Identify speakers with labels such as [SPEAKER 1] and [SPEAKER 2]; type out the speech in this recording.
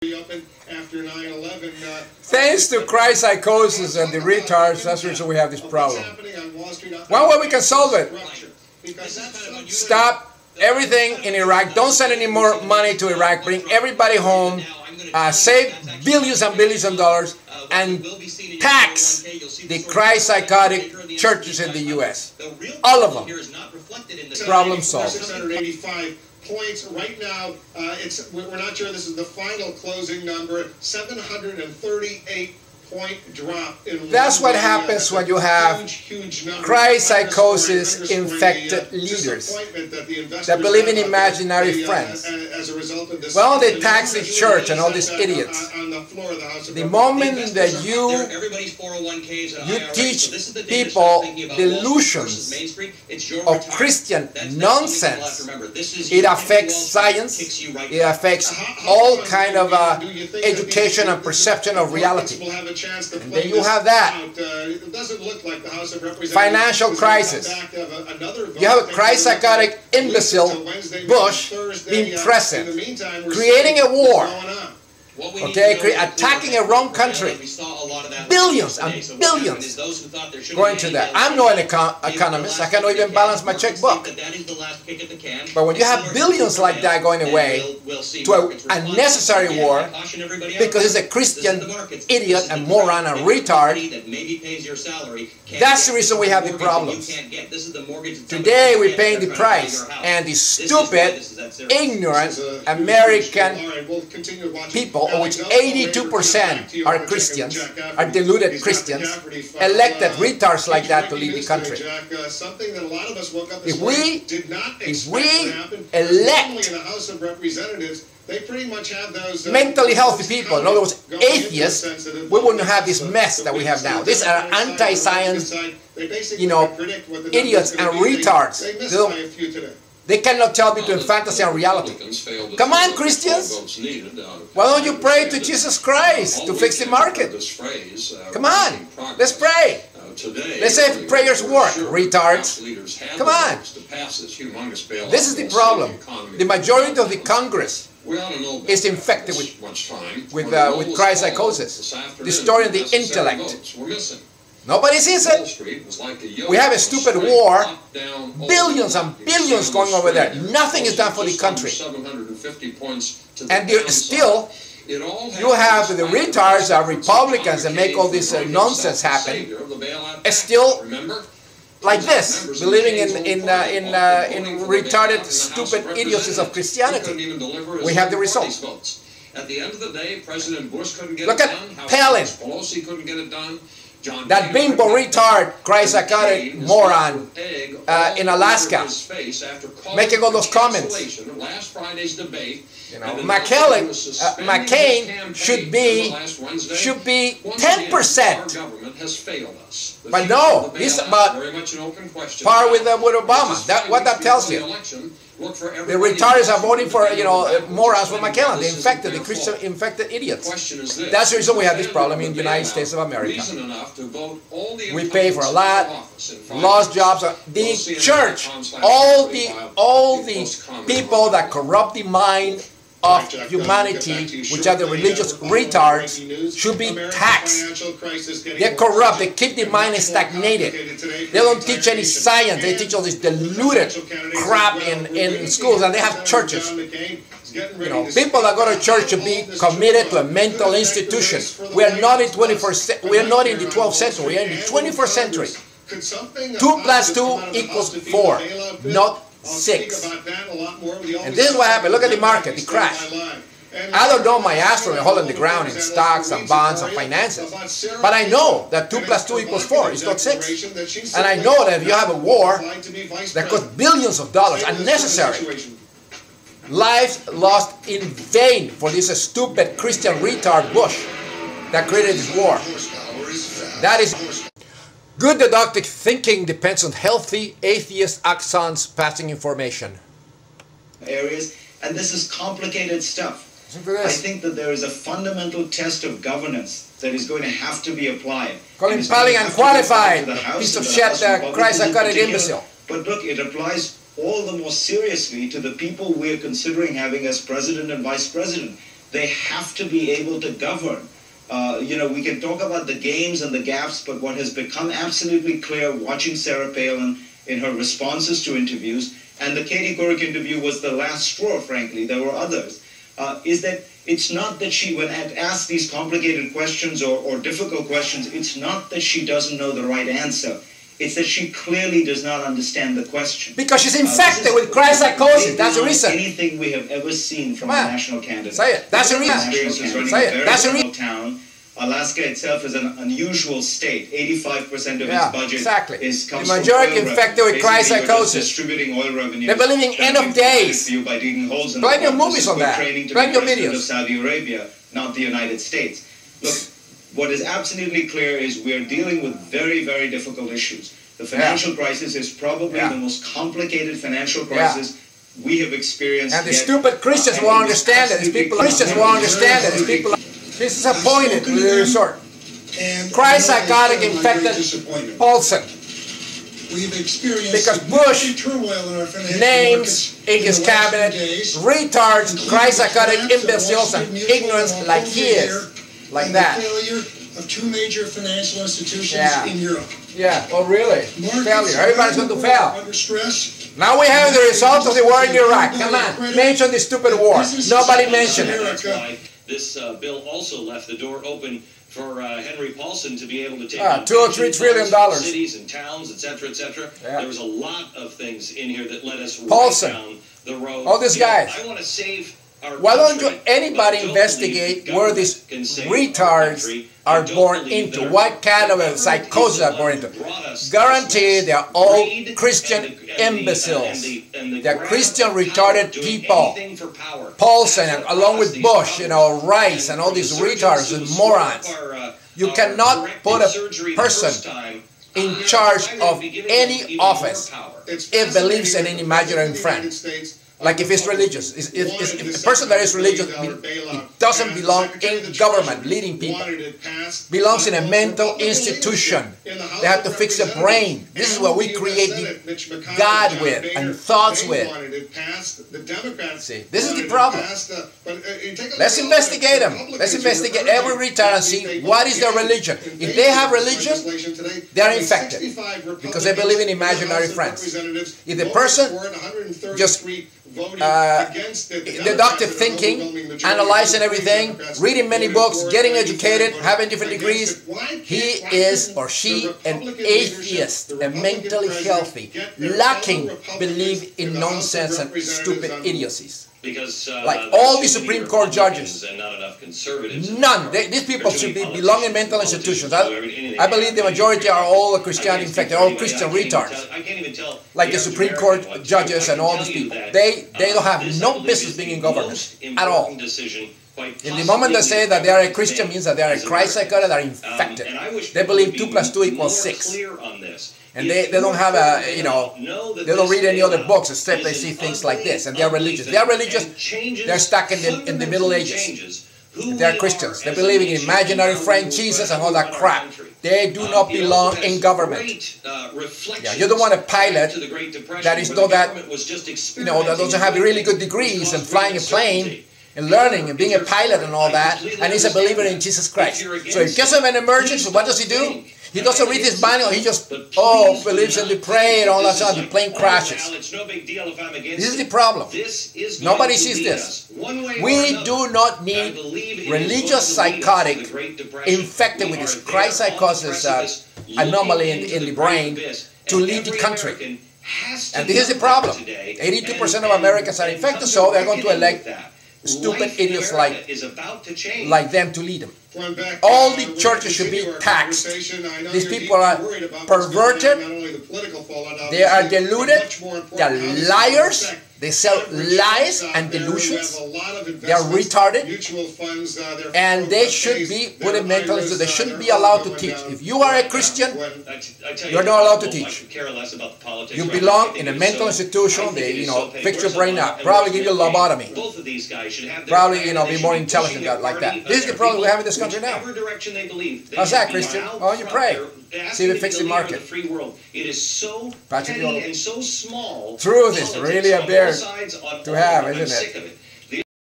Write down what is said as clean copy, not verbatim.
[SPEAKER 1] After 9/11,
[SPEAKER 2] thanks to christ-psychosis and the retards, that's the reason we have this problem. One way we can solve it: stop everything in Iraq. Don't send any more money to Iraq. Bring everybody home. Save billions and billions of dollars and tax the Christ-psychotic churches in the U.S. All of them. Problem solved.
[SPEAKER 1] 685 points right now. We're not sure this is the final closing number. 738 point drop in
[SPEAKER 2] that's what happens when you have christ-psychosis infected leaders that believe in imaginary friends. Well, they tax the church and all these idiots. The moment that you teach people delusions of Christian nonsense, it affects science, it affects all kind of education and perception of reality. And then you have that financial crisis. You have a christ-psychotic imbecile, Bush, being president, creating a war, okay, attacking a wrong country. Billions and billions going to that. I'm not an economist. I cannot even balance my checkbook. But when you have billions like that going away to an unnecessary war because it's a Christian idiot and moron and retard, that's the reason we have the problems. Today we're paying the price, and the stupid, ignorant American people, of which 82% are Christians, are deluded Christians, elected retards like that to lead the country. If we elect mentally healthy people, in other words, atheists, we wouldn't have this mess that we have now. These are anti-science, idiots and retards. They cannot tell between fantasy and reality. Come on, Christians! Why don't you pray to Jesus Christ to fix the market? Come on, let's pray. Let's say if prayers work, retards. Come on. This is the problem. The majority of the Congress is infected with christ-psychosis, distorting the intellect. Nobody sees it. We have a stupid war, billions and billions going over there. Nothing is done for the country. And still, you have the retards, are Republicans, that make all this nonsense happen. It's still like this, believing in retarded, stupid idiocies of Christianity. We have the results.
[SPEAKER 3] At the end of the day, President Bush couldn't get
[SPEAKER 2] it done. Look at Palin.
[SPEAKER 3] Pelosi couldn't get it done.
[SPEAKER 2] That bimbo retard, christ-psychotic moron in Alaska, making all those comments. McCain should be 10%. But no, he's about par with Obama. What that tells you. The retards are voting for, morons for McClellan. The infected, the Christian infected idiots. That's the reason we have this problem in the United States of America. We pay for a lot, lost jobs. The church, all the people that corrupt the mind of humanity, which are the religious retards, should be taxed. They're corrupt. They keep the mind stagnated. They don't teach any science. They teach all this deluded crap in schools, and they have churches. People that go to church should be committed to a mental institution. We are not in the 12th century. We are in the 21st century. 2 + 2 = 4, not 6. And this is what happened. Look at the market, the crash. I don't know my ass from a hole in the ground in stocks and bonds and finances. But I know that 2 + 2 = 4. It's not 6. And I know that if you have a war that costs billions of dollars, unnecessary, lives lost in vain for this stupid Christian retard Bush that created this war. That is... Good deductive thinking depends on healthy atheist axons passing information.
[SPEAKER 4] Areas, and this is complicated stuff. I think that there is a fundamental test of governance that is going to have to be applied.
[SPEAKER 2] Colin Palling unqualified, piece of shit, christ-psychotic imbecile.
[SPEAKER 4] But look, it applies all the more seriously to the people we are considering having as president and vice president. They have to be able to govern. You know, we can talk about the games and the gaps, but what has become absolutely clear watching Sarah Palin in her responses to interviews, and the Katie Couric interview was the last straw, frankly, there were others, is that it's not that she, when asked these complicated questions or difficult questions, it's not that she doesn't know the right answer. It's that she clearly does not understand the question.
[SPEAKER 2] Because she's infected with christ-psychosis. That's the reason.
[SPEAKER 4] Anything we have ever seen from a national candidate.
[SPEAKER 2] Say it. That's the reason. Say it. That's the reason.
[SPEAKER 4] Town. Alaska itself is an unusual state. 85% of its budget comes
[SPEAKER 2] the majority infected with christ-psychosis.
[SPEAKER 4] Distributing oil revenue.
[SPEAKER 2] They're believing end of days.
[SPEAKER 4] By digging holes in
[SPEAKER 2] plenty of movies on that. Plenty of videos.
[SPEAKER 4] Of Saudi Arabia, not the United States. Look, what is absolutely clear is we are dealing with very, very difficult issues. The financial crisis is probably the most complicated financial crisis we have experienced.
[SPEAKER 2] And the stupid Christians won't understand it. These people, Christians won't understand it. These people. This is appointed with the resort. Christ-psychotic infected Paulson.
[SPEAKER 5] We've experienced
[SPEAKER 2] because Bush names in his cabinet retards, Christ-psychotic imbeciles and ignorance like he is. Like that.
[SPEAKER 5] The failure of two major financial institutions in Europe.
[SPEAKER 2] Yeah, oh really? Failure. Everybody's going to fail.
[SPEAKER 5] Under stress.
[SPEAKER 2] Now we have the result of the war in Iraq. Come on, mention the stupid war. Nobody mentioned it.
[SPEAKER 3] This bill also left the door open for Henry Paulson to be able to take
[SPEAKER 2] $2 or $3 trillion,
[SPEAKER 3] cities and towns, etc., etc. There was a lot of things in here that led us
[SPEAKER 2] Paulson,
[SPEAKER 3] right down the road.
[SPEAKER 2] All these guys.
[SPEAKER 3] I want to save our
[SPEAKER 2] Why don't
[SPEAKER 3] country,
[SPEAKER 2] anybody investigate where these retards are born into? What kind of a psychosis are born into? Guaranteed they are all Christian imbeciles. They are Christian retarded people. Paulson, along with Bush, you know, Rice, and all these retards and morons. You cannot put a person in charge of any office if believes in an imaginary friend. Like if it's religious. If a person that is religious it doesn't belong in government, leading people. Belongs in a mental institution. They have to fix the brain. This is what we create God with and thoughts with. See, this is the problem. Let's investigate them. Let's investigate every retard and see what is their religion. If they have religion, they are infected because they believe in imaginary friends. If the person just deductive thinking, analyzing everything, reading many books, getting educated, having different degrees, he is or she an atheist, a mentally healthy, lacking belief in nonsense and stupid idiocies.
[SPEAKER 3] Because,
[SPEAKER 2] like all the Supreme Court judges,
[SPEAKER 3] and not enough conservatives.
[SPEAKER 2] None. These people should belong in mental institutions. I believe the majority are all Christianity infected, all Christian retards. Like the Supreme Court judges and all these people. They don't have no business being in government at all. In the moment they say that they are a Christian means that they are a Christ-psychotic, they are infected. They believe 2 + 2 = 6. And they don't have a, you know, they don't read any other books except they see things like this. And they are religious. They are religious. They're stuck in the Middle Ages. They are Christians. They believe in imaginary friend Jesus and all that crap. They do not belong in government. Yeah, you don't want a pilot that is not that, you know, that doesn't have really good degrees and flying a plane and learning and being a pilot and all that, and he's a believer in Jesus Christ. So in case of an emergency, what does he do? He doesn't read his manual, he just, believes in the prayer and all that stuff, the plane crashes. This is the problem. Nobody sees this. We do not need religious psychotic infected with this christ-psychosis anomaly in the brain to lead the country. And this is the problem. 82% of Americans are infected, so they're going to elect stupid idiots like them to lead them. All the churches should be taxed. These people are perverted, they are deluded, they are liars, they sell lies and delusions, they are retarded, and they should be put in mental institutions. They shouldn't be allowed to teach. If you are a Christian, you are not allowed to teach. You belong in a mental institution. They, you know, fix your brain up, probably give you a lobotomy, probably, you know, be more intelligent like that. This is the problem we have in this country now. How's that, Christian? Why don't you pray? See if it fixes the market.
[SPEAKER 3] It is so
[SPEAKER 2] petty
[SPEAKER 3] and so small.
[SPEAKER 2] Truth is really a bear to have, isn't it?